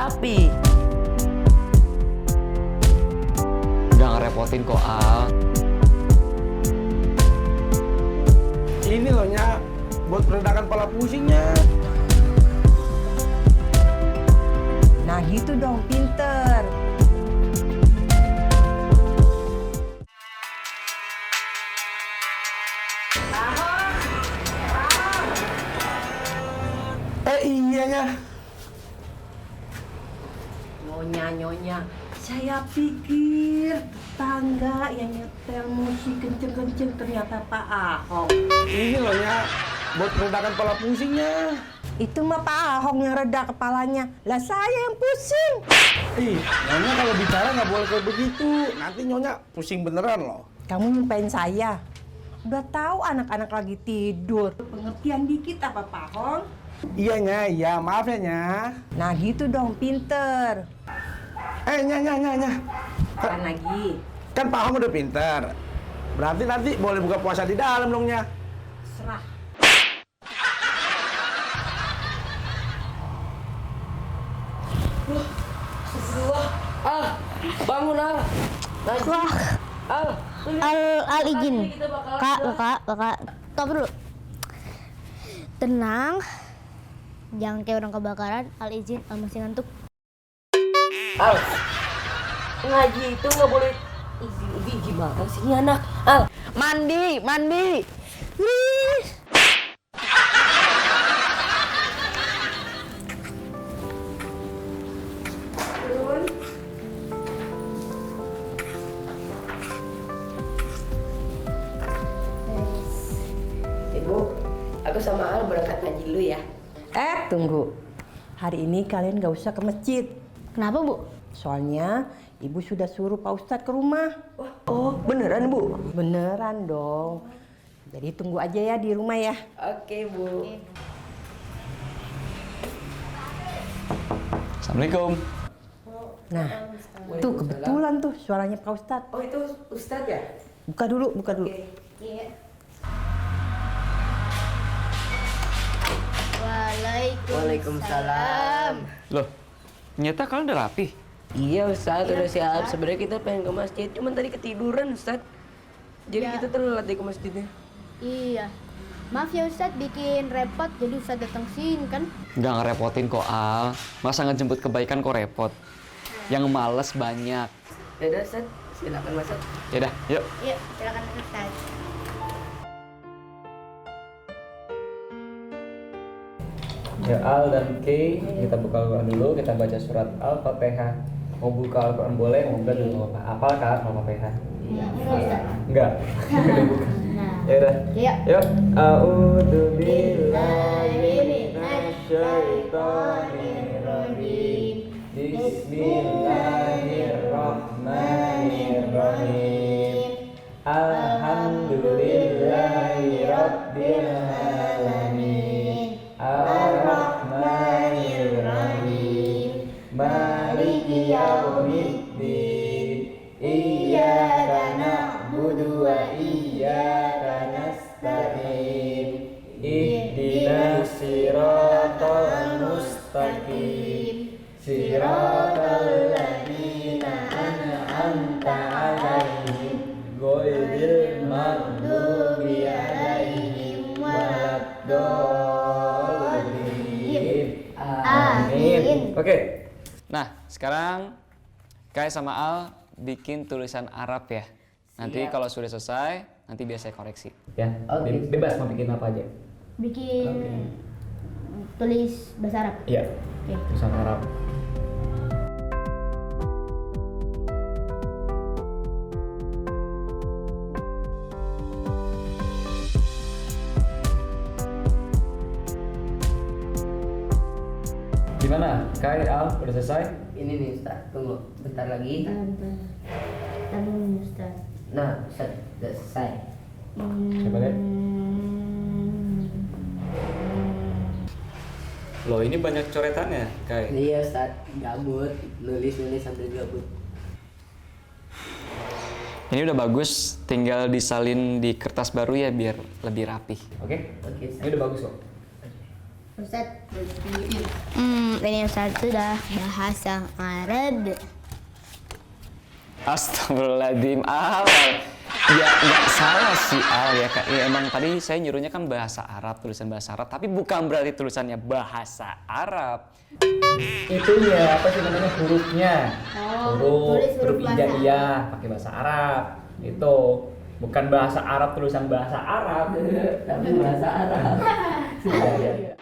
rapi. Udah ngerepotin kok, Al. Ini loh, Nya, buat meredakan kepala pusingnya. Nah gitu dong, pinter. Iya, Nya. Nyonya, saya pikir tetangga yang nyetel musik kenceng-kenceng ternyata Pak Ahok. Ini loh, Nya, buat meredakan kepala pusingnya. Itu mah Pak Ahok yang reda kepalanya. Lah saya yang pusing. Ih, Nyonya kalau bicara nggak boleh kayak begitu. Nanti Nyonya pusing beneran loh. Kamu nyumpain saya. Udah tahu anak-anak lagi tidur. Pengertian dikit apa Pak Ahok? Iya, Nya, iya. Maaf ya, Nya. Nah gitu dong, pinter. Nya. Kan lagi. Kan Pak Ahok udah pinter. Berarti nanti boleh buka puasa di dalam dong, Nya. Serah. Bangun Al. Wah, Al izin. Kak, stop dulu. Tenang. Jangan kayak orang kebakaran. Al izin, Al masih ngantuk. Al, ngaji itu nggak boleh. Ih, gimana sih ini anak? Al, mandi. Ibu, aku sama Al berangkat ngaji dulu ya. Tunggu. Hari ini kalian gak usah ke masjid. Kenapa, Bu? Soalnya Ibu sudah suruh Pak Ustadz ke rumah. Oh, beneran Bu? Beneran dong. Jadi tunggu aja ya di rumah ya. Oke Bu. Assalamualaikum. Nah, tuh kebetulan tuh suaranya Pak Ustadz. Oh itu Ustadz ya? Buka dulu. Iya. Waalaikumsalam. Loh, ternyata kalian udah rapi. Iya Ustadz, udah siap. Sebenarnya kita pengen ke masjid, cuman tadi ketiduran Ustadz. Jadi Ya. kita telat deh ke masjidnya. Iya. Maaf ya Ustadz, bikin repot jadi Ustadz datang sini kan? Nggak ngerepotin kok, Al. Masa ngejemput kebaikan kok repot? Yang males banyak. Yaudah Ustadz, silakan masuk. Yaudah, yuk. Yuk, silakan Ustadz. Ya Al dan K, kita buka Al-Quran dulu, kita baca surat Al-Fatihah. Mau buka Al-Quran boleh, mau enggak dulu apa? Apal kan Al-Fatihah? Enggak. Ya udah. Iya. Yuk. A'udzu billahi minasyaitonir rajim. Bismillahirrahmanirrahim. Alhamdulillahi rabbil alamin. Ar-Rahmanir-Rahim. Maliki yaumiddin. Iyyaka na'budu wa iyyaka nasta'in. Ihdinas siratal mustaqim. Siratal ladzina an'amta 'alaihim ghairil maghdubi 'alaihim waladdallin. Amin. Oke. Nah, sekarang Kai sama Al bikin tulisan Arab ya. Nanti kalau sudah selesai, nanti biar saya koreksi. Ya, bebas mau bikin apa aja. Bikin tulis bahasa Arab. Iya. Oke. Tulisan Arab. Gimana? Kai, Al, udah selesai? Ini nih Ustadz, tunggu bentar lagi. Tanggung Ustadz. Nah, Ustadz, udah selesai. Coba lihat. Loh, ini banyak coretannya, Kai. Iya Ustadz, gabut, nulis sambil gabut. Ini udah bagus, tinggal disalin di kertas baru ya biar lebih rapi. Oke? Oke, Ini udah bagus kok. Ustaz, ini Ustaz sudah bahasa Arab. Astagfirullahaladzim, Al. Ya nggak salah sih Al ya Kak. Ya, emang tadi saya nyuruhnya kan bahasa Arab, tulisan bahasa Arab, tapi bukan berarti tulisannya bahasa Arab. Itunya apa sih namanya hurufnya? tulis huruf huruf bahasa hijaiyah pakai bahasa Arab. Itu bukan bahasa Arab tulisan bahasa Arab, tapi bahasa Arab. Iya.